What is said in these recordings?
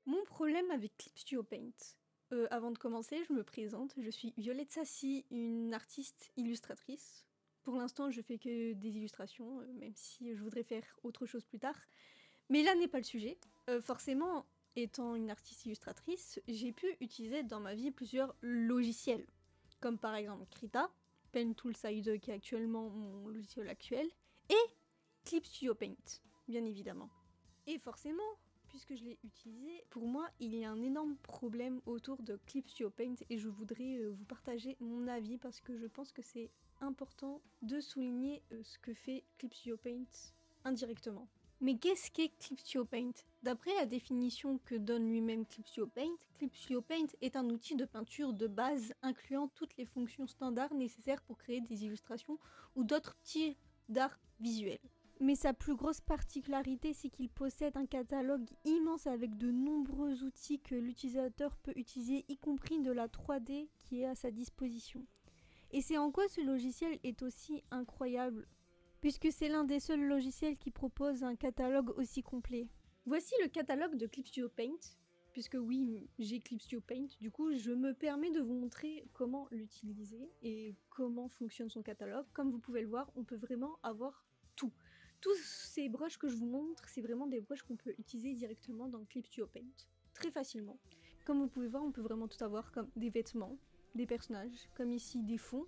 Mon problème avec Clip Studio Paint. Avant de commencer, je me présente. Je suis Violette Sassi, une artiste illustratrice. Pour l'instant, je fais que des illustrations, même si je voudrais faire autre chose plus tard. Mais là n'est pas le sujet. Forcément, étant une artiste illustratrice, j'ai pu utiliser dans ma vie plusieurs logiciels, comme par exemple Krita, Pen Toolside qui est actuellement mon logiciel actuel, et Clip Studio Paint, bien évidemment. Et forcément, puisque je l'ai utilisé, pour moi, il y a un énorme problème autour de Clip Studio Paint et je voudrais vous partager mon avis parce que je pense que c'est important de souligner ce que fait Clip Studio Paint indirectement. Mais qu'est-ce qu'est Clip Studio Paint? D'après la définition que donne lui-même Clip Studio Paint est un outil de peinture de base incluant toutes les fonctions standards nécessaires pour créer des illustrations ou d'autres types d'art visuel. Mais sa plus grosse particularité, c'est qu'il possède un catalogue immense avec de nombreux outils que l'utilisateur peut utiliser, y compris de la 3D qui est à sa disposition. Et c'est en quoi ce logiciel est aussi incroyable, puisque c'est l'un des seuls logiciels qui propose un catalogue aussi complet. Voici le catalogue de Clip Studio Paint, puisque oui, j'ai Clip Studio Paint, du coup je me permets de vous montrer comment l'utiliser et comment fonctionne son catalogue. Comme vous pouvez le voir, on peut vraiment avoir tout. Tous ces brushes que je vous montre, c'est vraiment des brushes qu'on peut utiliser directement dans Clip Studio Paint, très facilement. Comme vous pouvez voir, on peut vraiment tout avoir, comme des vêtements, des personnages, comme ici des fonds.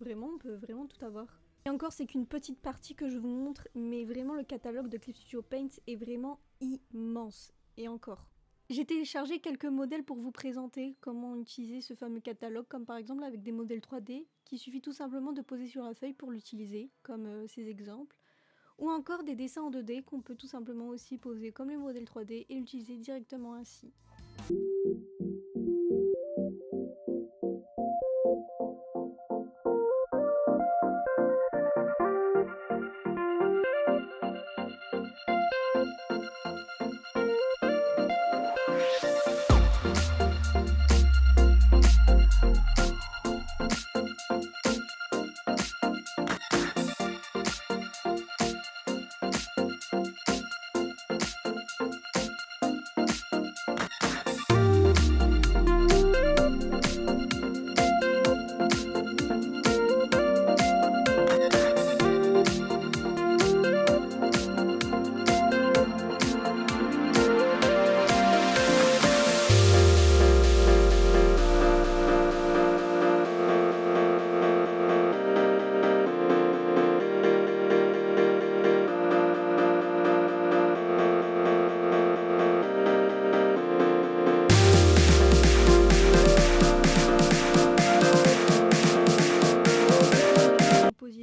Vraiment, on peut vraiment tout avoir. Et encore, c'est qu'une petite partie que je vous montre, mais vraiment le catalogue de Clip Studio Paint est vraiment immense. Et encore. J'ai téléchargé quelques modèles pour vous présenter comment utiliser ce fameux catalogue, comme par exemple avec des modèles 3D, qu'il suffit tout simplement de poser sur la feuille pour l'utiliser, comme ces exemples. Ou encore des dessins en 2D qu'on peut tout simplement aussi poser comme les modèles 3D et l'utiliser directement ainsi.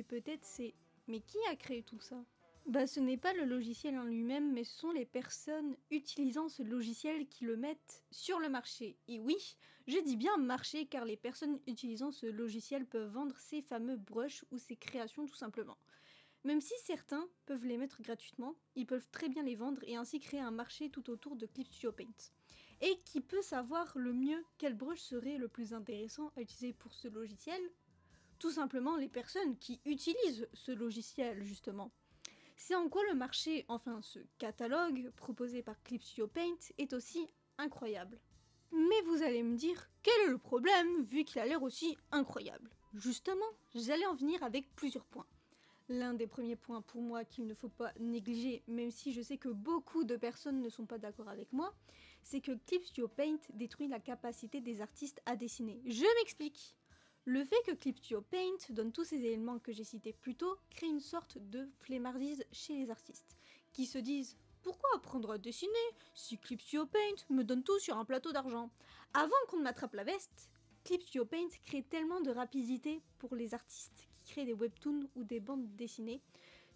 Peut-être c'est mais qui a créé tout ça? Bah ce n'est pas le logiciel en lui-même, mais ce sont les personnes utilisant ce logiciel qui le mettent sur le marché. Et oui, je dis bien marché car les personnes utilisant ce logiciel peuvent vendre ces fameux brushes ou ces créations tout simplement. Même si certains peuvent les mettre gratuitement, ils peuvent très bien les vendre et ainsi créer un marché tout autour de Clip Studio Paint. Et qui peut savoir le mieux quel brush serait le plus intéressant à utiliser pour ce logiciel? Tout simplement les personnes qui utilisent ce logiciel justement. C'est en quoi le marché, enfin ce catalogue proposé par Clip Studio Paint est aussi incroyable. Mais vous allez me dire, quel est le problème vu qu'il a l'air aussi incroyable? Justement, j'allais en venir avec plusieurs points. L'un des premiers points pour moi qu'il ne faut pas négliger, même si je sais que beaucoup de personnes ne sont pas d'accord avec moi, c'est que Clip Studio Paint détruit la capacité des artistes à dessiner. Je m'explique. Le fait que Clip Studio Paint donne tous ces éléments que j'ai cités plus tôt crée une sorte de flemmardise chez les artistes, qui se disent « Pourquoi apprendre à dessiner si Clip Studio Paint me donne tout sur un plateau d'argent ?» Avant qu'on ne m'attrape la veste, Clip Studio Paint crée tellement de rapidité pour les artistes qui créent des webtoons ou des bandes dessinées,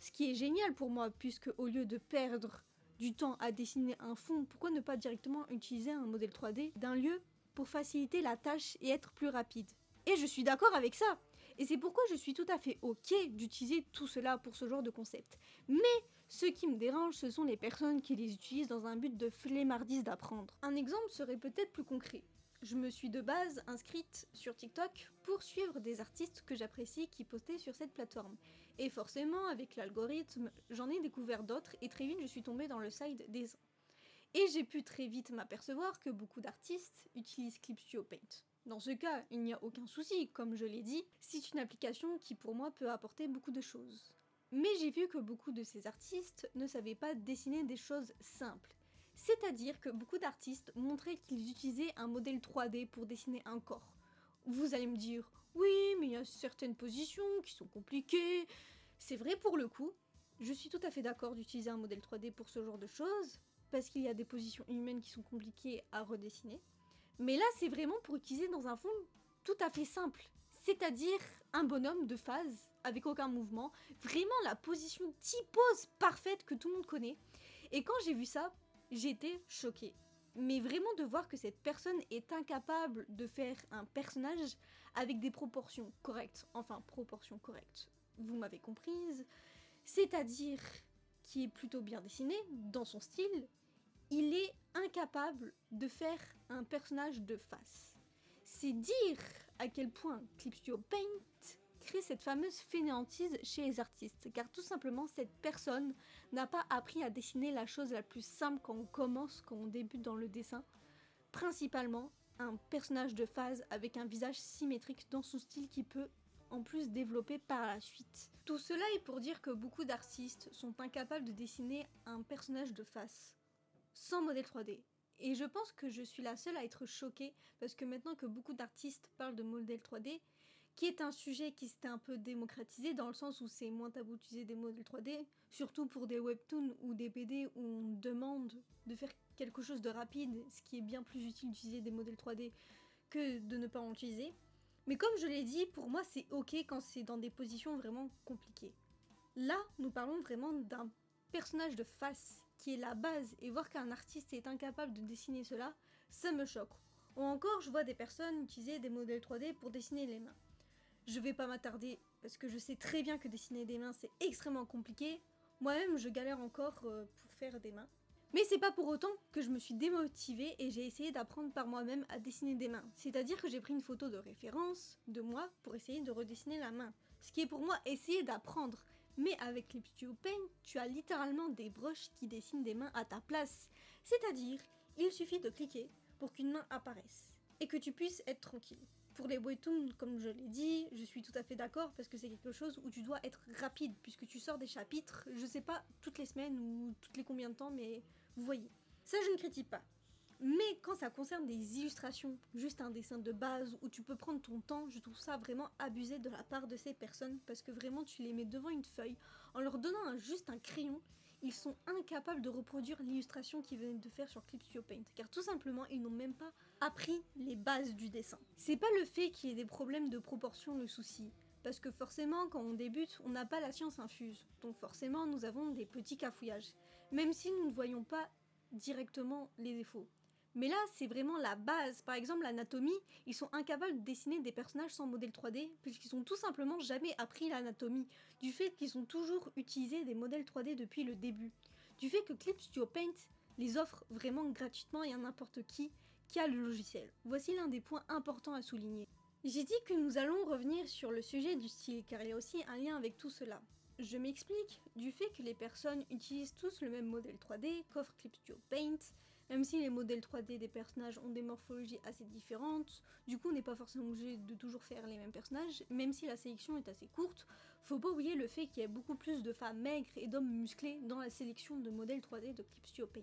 ce qui est génial pour moi puisque au lieu de perdre du temps à dessiner un fond, pourquoi ne pas directement utiliser un modèle 3D d'un lieu pour faciliter la tâche et être plus rapide? Et je suis d'accord avec ça. Et c'est pourquoi je suis tout à fait ok d'utiliser tout cela pour ce genre de concept. Mais ce qui me dérange, ce sont les personnes qui les utilisent dans un but de flemmardise d'apprendre. Un exemple serait peut-être plus concret. Je me suis de base inscrite sur TikTok pour suivre des artistes que j'apprécie qui postaient sur cette plateforme. Et forcément, avec l'algorithme, j'en ai découvert d'autres et très vite je suis tombée dans le side des uns. Et j'ai pu très vite m'apercevoir que beaucoup d'artistes utilisent Clip Studio Paint. Dans ce cas, il n'y a aucun souci, comme je l'ai dit, c'est une application qui pour moi peut apporter beaucoup de choses. Mais j'ai vu que beaucoup de ces artistes ne savaient pas dessiner des choses simples. C'est-à-dire que beaucoup d'artistes montraient qu'ils utilisaient un modèle 3D pour dessiner un corps. Vous allez me dire, oui, mais il y a certaines positions qui sont compliquées. C'est vrai pour le coup, je suis tout à fait d'accord d'utiliser un modèle 3D pour ce genre de choses, parce qu'il y a des positions humaines qui sont compliquées à redessiner. Mais là, c'est vraiment pour utiliser dans un fond tout à fait simple, c'est-à-dire un bonhomme de phase avec aucun mouvement, vraiment la position typose parfaite que tout le monde connaît. Et quand j'ai vu ça, j'étais choquée. Mais vraiment de voir que cette personne est incapable de faire un personnage avec des proportions correctes, enfin proportions correctes, vous m'avez comprise, c'est-à-dire qui est plutôt bien dessiné dans son style, il est incapable de faire un personnage de face. C'est dire à quel point Clip Studio Paint crée cette fameuse fainéantise chez les artistes, car tout simplement cette personne n'a pas appris à dessiner la chose la plus simple quand on commence, quand on débute dans le dessin, principalement un personnage de phase avec un visage symétrique dans son style qui peut en plus développer par la suite. Tout cela est pour dire que beaucoup d'artistes sont incapables de dessiner un personnage de face sans modèle 3D. Et je pense que je suis la seule à être choquée parce que maintenant que beaucoup d'artistes parlent de modèle 3D, qui est un sujet qui s'était un peu démocratisé dans le sens où c'est moins tabou d'utiliser des modèles 3D, surtout pour des webtoons ou des BD où on demande de faire quelque chose de rapide, ce qui est bien plus utile d'utiliser des modèles 3D que de ne pas en utiliser. Mais comme je l'ai dit, pour moi c'est ok quand c'est dans des positions vraiment compliquées. Là, nous parlons vraiment d'un personnage de face qui est la base, et voir qu'un artiste est incapable de dessiner cela, ça me choque. Ou encore, je vois des personnes utiliser des modèles 3D pour dessiner les mains. Je vais pas m'attarder, parce que je sais très bien que dessiner des mains c'est extrêmement compliqué. Moi-même, je galère encore pour faire des mains. Mais c'est pas pour autant que je me suis démotivée et j'ai essayé d'apprendre par moi-même à dessiner des mains. C'est-à-dire que j'ai pris une photo de référence de moi pour essayer de redessiner la main. Ce qui est pour moi essayer d'apprendre. Mais avec Clip Studio Paint, tu as littéralement des brushes qui dessinent des mains à ta place. C'est-à-dire, il suffit de cliquer pour qu'une main apparaisse et que tu puisses être tranquille. Pour les webtoons, comme je l'ai dit, je suis tout à fait d'accord parce que c'est quelque chose où tu dois être rapide puisque tu sors des chapitres, je sais pas, toutes les semaines ou toutes les combien de temps, mais vous voyez. Ça, je ne critique pas. Mais quand ça concerne des illustrations, juste un dessin de base où tu peux prendre ton temps, je trouve ça vraiment abusé de la part de ces personnes parce que vraiment tu les mets devant une feuille en leur donnant juste un crayon, ils sont incapables de reproduire l'illustration qu'ils venaient de faire sur Clip Studio Paint car tout simplement ils n'ont même pas appris les bases du dessin. C'est pas le fait qu'il y ait des problèmes de proportion le souci. Parce que forcément, quand on débute, on n'a pas la science infuse. Donc forcément, nous avons des petits cafouillages. Même si nous ne voyons pas directement les défauts. Mais là, c'est vraiment la base. Par exemple, l'anatomie, ils sont incapables de dessiner des personnages sans modèle 3D, puisqu'ils ont tout simplement jamais appris l'anatomie, du fait qu'ils ont toujours utilisé des modèles 3D depuis le début. Du fait que Clip Studio Paint les offre vraiment gratuitement et à n'importe qui a le logiciel. Voici l'un des points importants à souligner. J'ai dit que nous allons revenir sur le sujet du style, car il y a aussi un lien avec tout cela. Je m'explique, du fait que les personnes utilisent tous le même modèle 3D qu'offre Clip Studio Paint, même si les modèles 3D des personnages ont des morphologies assez différentes, du coup on n'est pas forcément obligé de toujours faire les mêmes personnages, même si la sélection est assez courte, faut pas oublier le fait qu'il y a beaucoup plus de femmes maigres et d'hommes musclés dans la sélection de modèles 3D de Clip Studio Paint.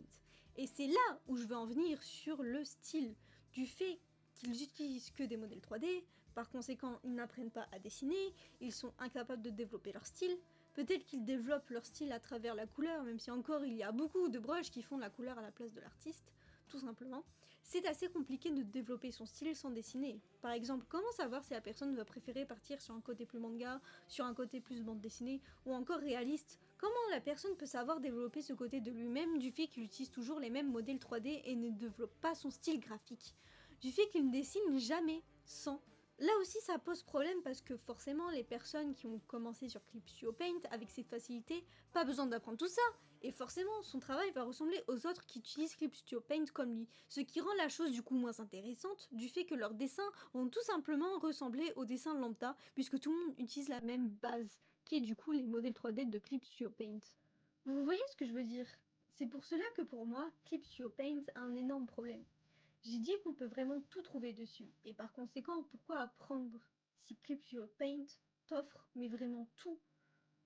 Et c'est là où je veux en venir sur le style, du fait qu'ils utilisent que des modèles 3D, par conséquent ils n'apprennent pas à dessiner, ils sont incapables de développer leur style. Peut-être qu'ils développent leur style à travers la couleur, même si encore il y a beaucoup de brushes qui font la couleur à la place de l'artiste, tout simplement. C'est assez compliqué de développer son style sans dessiner. Par exemple, comment savoir si la personne va préférer partir sur un côté plus manga, sur un côté plus bande dessinée, ou encore réaliste? Comment la personne peut savoir développer ce côté de lui-même du fait qu'il utilise toujours les mêmes modèles 3D et ne développe pas son style graphique? Du fait qu'il ne dessine jamais sans. Là aussi ça pose problème parce que forcément les personnes qui ont commencé sur Clip Studio Paint avec cette facilité, pas besoin d'apprendre tout ça, et forcément son travail va ressembler aux autres qui utilisent Clip Studio Paint comme lui, ce qui rend la chose du coup moins intéressante du fait que leurs dessins vont tout simplement ressembler aux dessins lambda puisque tout le monde utilise la même base, qui est du coup les modèles 3D de Clip Studio Paint. Vous voyez ce que je veux dire? C'est pour cela que pour moi, Clipsio Paint a un énorme problème. J'ai dit qu'on peut vraiment tout trouver dessus, et par conséquent, pourquoi apprendre si Clipsio Paint t'offre mais vraiment tout?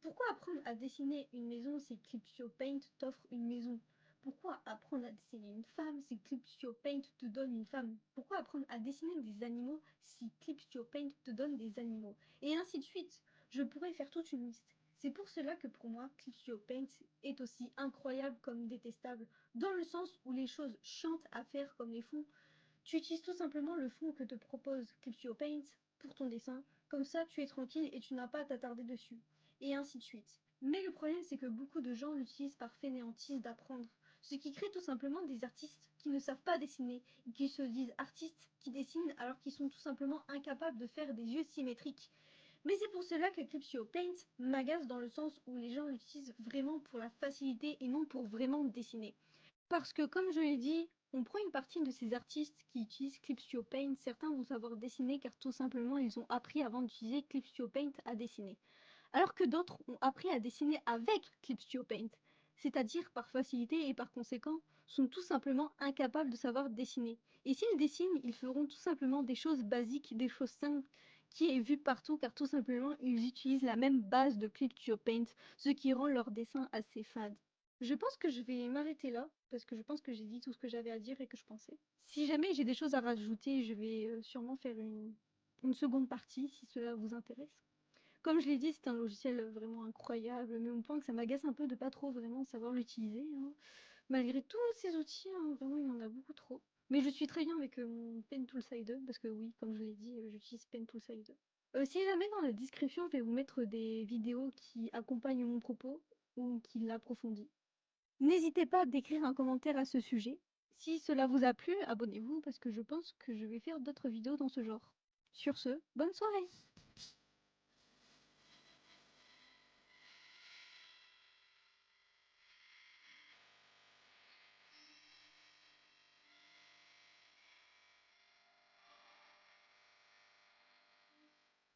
Pourquoi apprendre à dessiner une maison si Clipsio Paint t'offre une maison? Pourquoi apprendre à dessiner une femme si Clipsio Paint te donne une femme? Pourquoi apprendre à dessiner des animaux si Clipsio Paint te donne des animaux? Et ainsi de suite. Je pourrais faire toute une liste. C'est pour cela que pour moi, Clipsio Paint est aussi incroyable comme détestable, dans le sens où les choses chiantes à faire comme les fonds, tu utilises tout simplement le fond que te propose Clipsio Paint pour ton dessin, comme ça tu es tranquille et tu n'as pas à t'attarder dessus, et ainsi de suite. Mais le problème c'est que beaucoup de gens l'utilisent par fainéantise d'apprendre, ce qui crée tout simplement des artistes qui ne savent pas dessiner, et qui se disent artistes qui dessinent alors qu'ils sont tout simplement incapables de faire des yeux symétriques. Mais c'est pour cela que Clipsio Paint m'agace dans le sens où les gens l'utilisent vraiment pour la facilité et non pour vraiment dessiner. Parce que comme je l'ai dit, on prend une partie de ces artistes qui utilisent Clipsio Paint, certains vont savoir dessiner car tout simplement ils ont appris avant d'utiliser Clipsio Paint à dessiner. Alors que d'autres ont appris à dessiner avec Clipsio Paint, c'est-à-dire par facilité et par conséquent sont tout simplement incapables de savoir dessiner. Et s'ils dessinent, ils feront tout simplement des choses basiques, des choses simples qui est vu partout car tout simplement ils utilisent la même base de Clipsio Paint, ce qui rend leur dessin assez fade. Je pense que je vais m'arrêter là, parce que je pense que j'ai dit tout ce que j'avais à dire et que je pensais. Si jamais j'ai des choses à rajouter, je vais sûrement faire une seconde partie, si cela vous intéresse. Comme je l'ai dit, c'est un logiciel vraiment incroyable, mais au point que ça m'agace un peu de pas trop vraiment savoir l'utiliser, hein. Malgré tous ces outils, hein, vraiment il y en a beaucoup trop. Mais je suis très bien avec mon Pen Toolside 2, parce que oui, comme je l'ai dit, j'utilise Pen Toolside 2. Si jamais dans la description, je vais vous mettre des vidéos qui accompagnent mon propos ou qui l'approfondissent. N'hésitez pas à d'écrire un commentaire à ce sujet. Si cela vous a plu, abonnez-vous parce que je pense que je vais faire d'autres vidéos dans ce genre. Sur ce, bonne soirée!